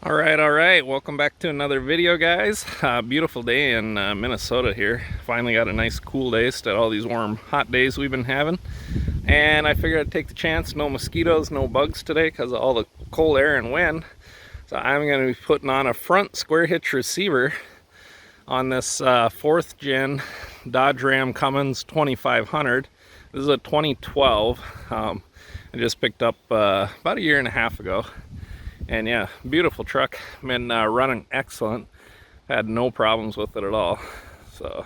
All right. Welcome back to another video, guys. Beautiful day in Minnesota here. Finally got a nice cool day instead of all these warm, hot days we've been having. And I figured I'd take the chance. No mosquitoes, no bugs today because of all the cold air and wind. So I'm going to be putting on a front square hitch receiver on this 4th gen Dodge Ram Cummins 2500. This is a 2012. I just picked up about a year and a half ago. And yeah, beautiful truck. Been running excellent. Had no problems with it at all. So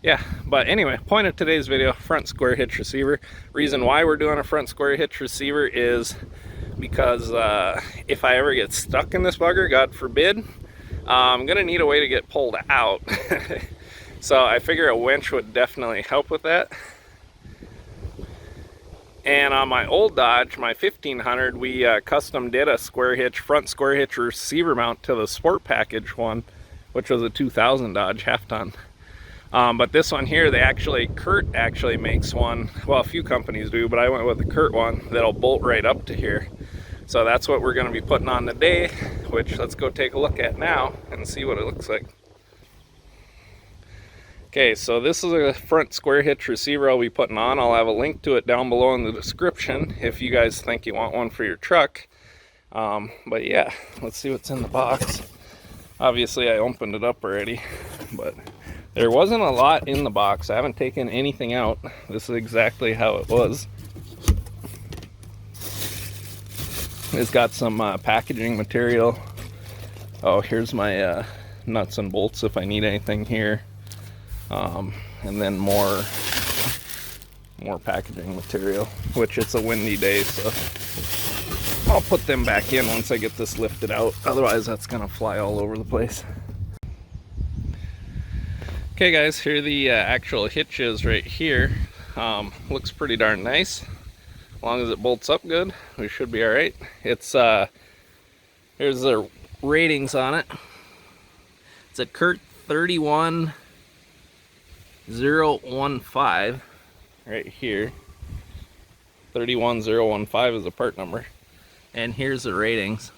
yeah, but anyway, point of today's video, front square hitch receiver. Reason why we're doing a front square hitch receiver is because if I ever get stuck in this bugger, God forbid, I'm gonna need a way to get pulled out. So I figure a winch would definitely help with that. And on my old Dodge, my 1500, we custom did a square hitch, front square hitch receiver mount to the sport package one, which was a 2000 Dodge half ton. But this one here, Curt actually makes one. Well, a few companies do, but I went with the Curt one that'll bolt right up to here. So that's what we're going to be putting on today, which let's go take a look at now and see what it looks like. Okay, so this is a front square hitch receiver I'll be putting on. I'll have a link to it down below in the description if you guys think you want one for your truck. But yeah, let's see what's in the box. Obviously I opened it up already, but there wasn't a lot in the box. I haven't taken anything out. This is exactly how it was. It's got some packaging material. Oh, here's my nuts and bolts if I need anything here. And then more packaging material, which it's a windy day, so I'll put them back in once I get this lifted out. Otherwise that's gonna fly all over the place. Okay guys, here are the actual hitches right here. Looks pretty darn nice. As long as it bolts up good, we should be all right. It's here's the ratings on it. It's a Curt 31015 right here. 31015 is a part number. And here's the ratings.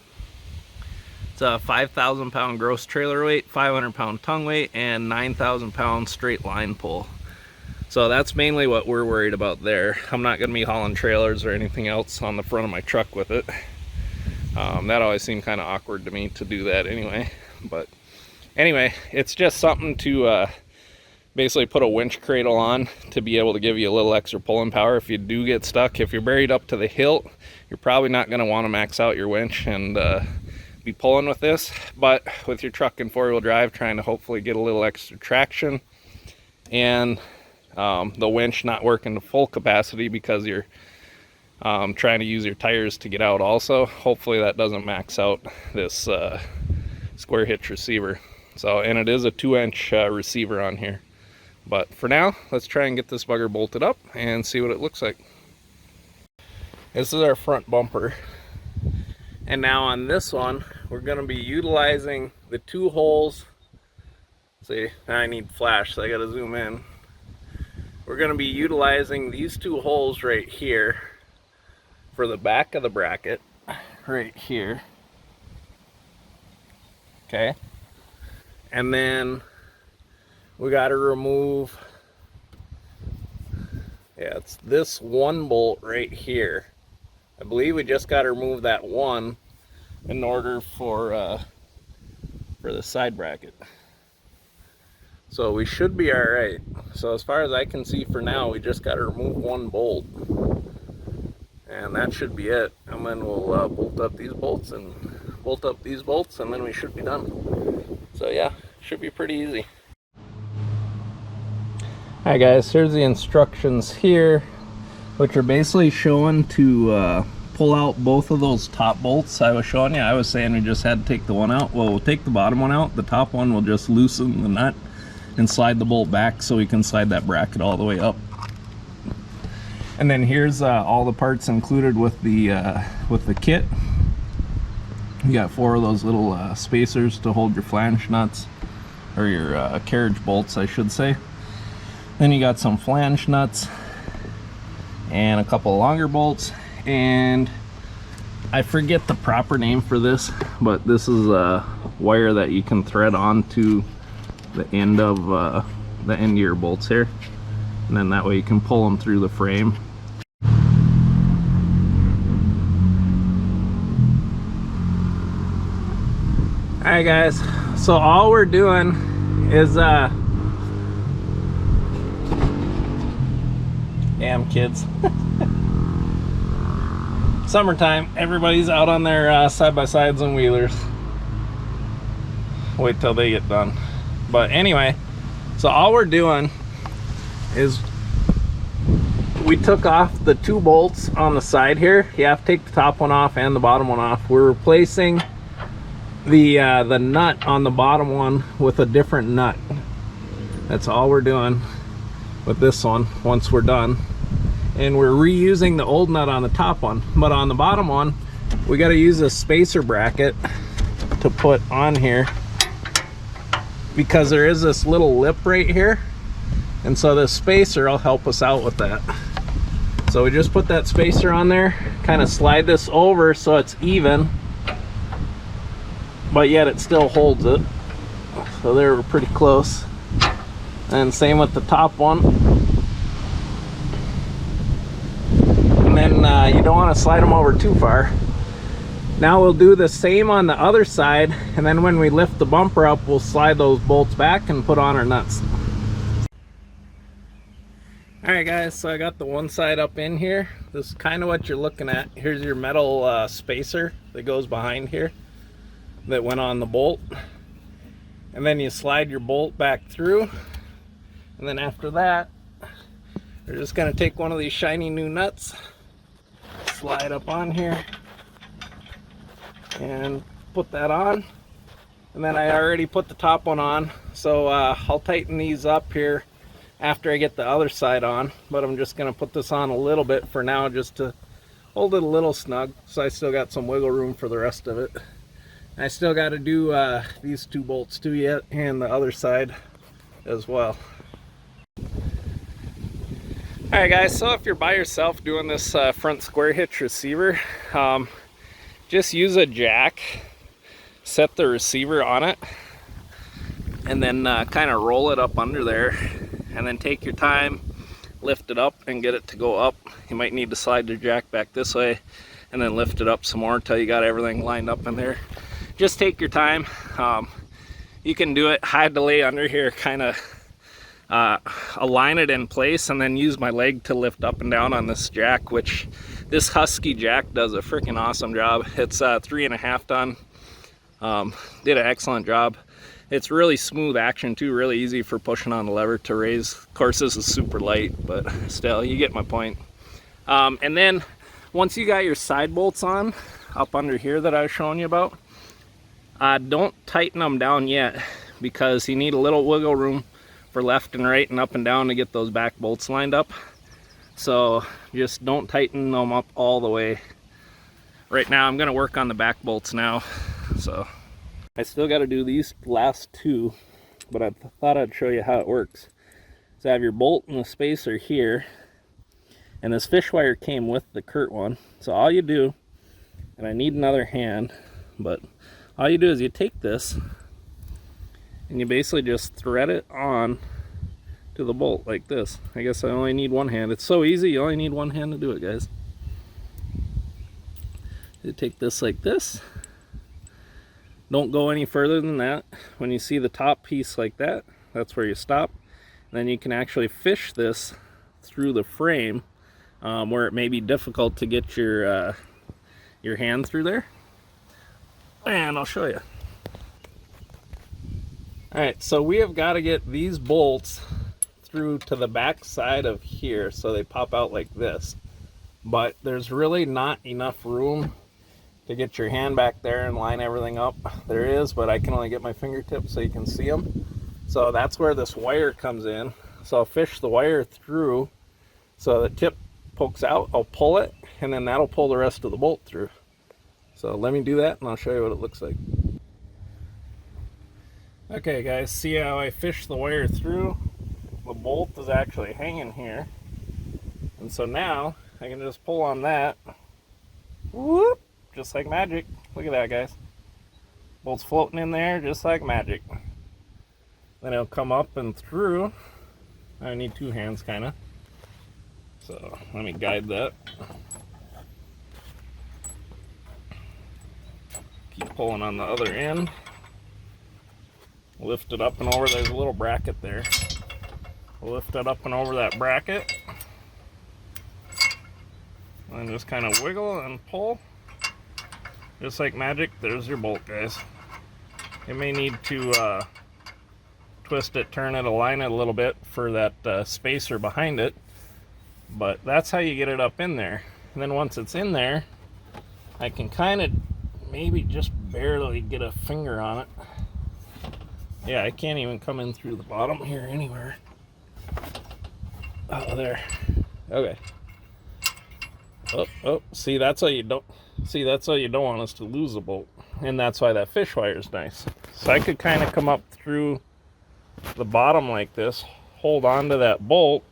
It's a 5,000 pound gross trailer weight, 500 pound tongue weight, and 9,000 pound straight line pull. So that's mainly what we're worried about there. I'm not going to be hauling trailers or anything else on the front of my truck with it. That always seemed kind of awkward to me to do that anyway. But anyway, it's just something to basically put a winch cradle on to be able to give you a little extra pulling power if you do get stuck. If you're buried up to the hilt, you're probably not going to want to max out your winch and be pulling with this. But with your truck and four-wheel drive, trying to hopefully get a little extra traction, and the winch not working to full capacity because you're trying to use your tires to get out also, hopefully that doesn't max out this square hitch receiver. So, and it is a 2-inch receiver on here. But for now, let's try and get this bugger bolted up and see what it looks like. This is our front bumper. And now on this one, we're going to be utilizing the 2 holes. See, now I need flash, so I got to zoom in. We're going to be utilizing these 2 holes right here for the back of the bracket, right here. Okay. And then we got to remove, yeah, it's this 1 bolt right here. I believe we just got to remove that one in order for the side bracket. So we should be all right. So as far as I can see for now, we just got to remove 1 bolt. And that should be it. And then we'll bolt up these bolts and then we should be done. So yeah, should be pretty easy. Hi guys, here's the instructions here, which are basically showing to pull out both of those top bolts I was showing you. I was saying we just had to take the one out. Well, we'll take the bottom one out. The top one will just loosen the nut and slide the bolt back so we can slide that bracket all the way up. And then here's all the parts included with the kit. You got 4 of those little spacers to hold your flange nuts, or your carriage bolts I should say. Then you got some flange nuts and a couple longer bolts, and I forget the proper name for this, but this is a wire that you can thread onto the end of your bolts here, and then that way you can pull them through the frame. Alright guys, so all we're doing is damn kids. Summertime, everybody's out on their side-by-sides and wheelers. Wait till they get done. But anyway, so all we're doing is we took off the 2 bolts on the side here. You have to take the top one off and the bottom one off. We're replacing the nut on the bottom one with a different nut. That's all we're doing with this one once we're done. And we're reusing the old nut on the top one, but on the bottom one we got to use a spacer bracket to put on here because there is this little lip right here, and so the spacer will help us out with that. So we just put that spacer on there, kind of slide this over so it's even, but yet it still holds it. So there, we're pretty close. And same with the top one. And then you don't want to slide them over too far. Now we'll do the same on the other side, and then when we lift the bumper up, we'll slide those bolts back and put on our nuts. Alright guys, so I got the one side up in here. This is kind of what you're looking at. Here's your metal spacer that goes behind here that went on the bolt. And then you slide your bolt back through. And then after that, you're just going to take one of these shiny new nuts, slide up on here, and put that on. And then I already put the top one on, so I'll tighten these up here after I get the other side on, but I'm just going to put this on a little bit for now just to hold it a little snug, so I still got some wiggle room for the rest of it. I still got to do these 2 bolts too yet, and the other side as well. Alright guys, so if you're by yourself doing this front square hitch receiver, just use a jack, set the receiver on it, and then kind of roll it up under there, and then take your time, lift it up and get it to go up. You might need to slide the jack back this way and then lift it up some more until you got everything lined up in there. Just take your time. You can do it, hide the lay under here, kind of align it in place, and then use my leg to lift up and down on this jack, which this Husky jack does a freaking awesome job. It's 3.5 ton. Did an excellent job. It's really smooth action too, really easy for pushing on the lever to raise. Of course this is super light, but still, you get my point. And then once you got your side bolts on up under here that I was showing you about, don't tighten them down yet, because you need a little wiggle room for left and right and up and down to get those back bolts lined up. So just don't tighten them up all the way. Right now I'm going to work on the back bolts now. So I still got to do these last 2, but I thought I'd show you how it works. So I have your bolt and the spacer here, and this fish wire came with the Curt one. So all you do, and I need another hand, but all you do is you take this and you basically just thread it on to the bolt like this. I guess I only need one hand. It's so easy, you only need one hand to do it, guys. You take this like this. Don't go any further than that. When you see the top piece like that, that's where you stop. And then you can actually fish this through the frame, where it may be difficult to get your hand through there. And I'll show you. Alright, so we have got to get these bolts through to the back side of here so they pop out like this. But there's really not enough room to get your hand back there and line everything up. There is, but I can only get my fingertips so you can see them. So that's where this wire comes in. So I'll fish the wire through so the tip pokes out. I'll pull it, and then that'll pull the rest of the bolt through. So let me do that and I'll show you what it looks like. Okay guys, see how I fish the wire through? The bolt is actually hanging here. And so now I can just pull on that, whoop, just like magic. Look at that, guys. Bolt's floating in there just like magic. Then it'll come up and through. I need two hands, kind of. So let me guide that. Keep pulling on the other end. Lift it up and over. There's a little bracket there. Lift it up and over that bracket. And just kind of wiggle and pull. Just like magic, there's your bolt, guys. You may need to twist it, turn it, align it a little bit for that spacer behind it. But that's how you get it up in there. And then once it's in there, I can kind of maybe just barely get a finger on it. Yeah, I can't even come in through the bottom here anywhere. Oh, there. Okay. Oh, see, that's how you don't want us to lose a bolt. And that's why that fish wire is nice. So I could kind of come up through the bottom like this, hold on to that bolt,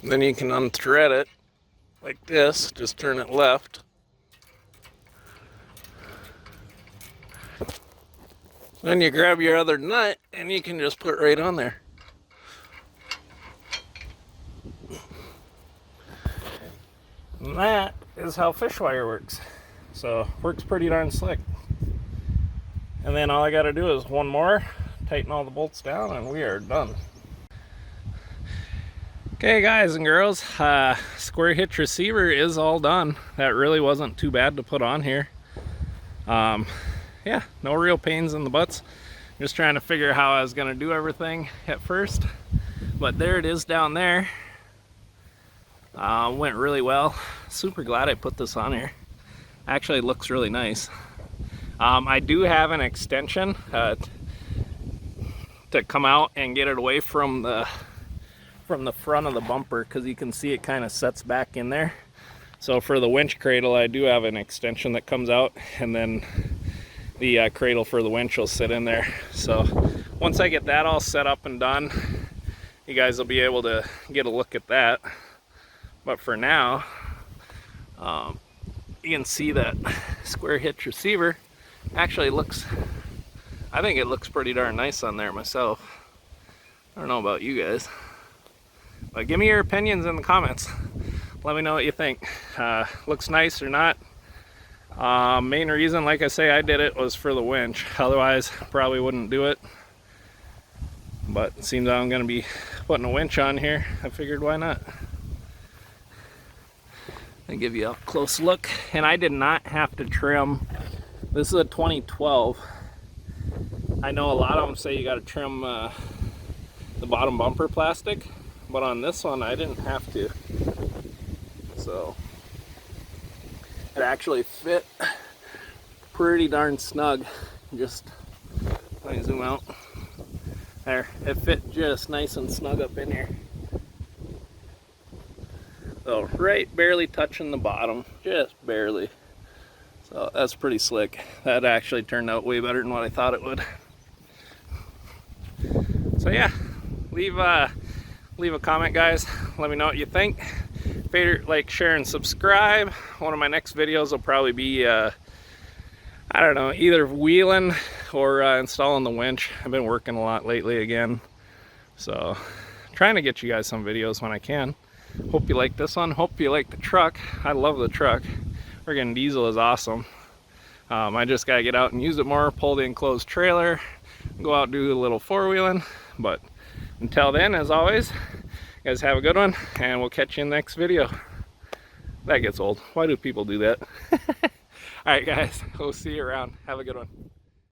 then you can unthread it like this, just turn it left. Then you grab your other nut and you can just put it right on there. And that is how fish wire works. So works pretty darn slick. And then all I got to do is one more, tighten all the bolts down, and we are done. Okay, guys and girls, square hitch receiver is all done. That really wasn't too bad to put on here. Yeah, no real pains in the butts. Just trying to figure how I was going to do everything at first. But there it is down there. Went really well. Super glad I put this on here. Actually, it looks really nice. I do have an extension to come out and get it away from the front of the bumper, because you can see it kind of sets back in there. So for the winch cradle, I do have an extension that comes out, and then the cradle for the winch will sit in there. So once I get that all set up and done, you guys will be able to get a look at that. But for now, you can see that square hitch receiver actually looks, I think it looks pretty darn nice on there myself. I don't know about you guys, but give me your opinions in the comments. Let me know what you think. Looks nice or not. Main reason, like I say, I did it was for the winch. Otherwise, probably wouldn't do it. But it seems I'm going to be putting a winch on here. I figured, why not? I'll give you a close look. And I did not have to trim. This is a 2012. I know a lot of them say you got to trim the bottom bumper plastic, but on this one I didn't have to. So it actually fit pretty darn snug. Just let me zoom out. There, it fit just nice and snug up in here. So right barely touching the bottom, just barely. So that's pretty slick. That actually turned out way better than what I thought it would. So yeah, leave a comment, guys. Let me know what you think. Favorite, like, share, and subscribe. One of my next videos will probably be I don't know, either wheeling or installing the winch. I've been working a lot lately again, so trying to get you guys some videos when I can. Hope you like this one. Hope you like the truck. I love the truck. Friggin' diesel is awesome. I just gotta get out and use it more, pull the enclosed trailer, go out and do a little four-wheeling. But until then, as always, you guys have a good one, and we'll catch you in the next video. That gets old. Why do people do that? Alright guys, we'll see you around. Have a good one.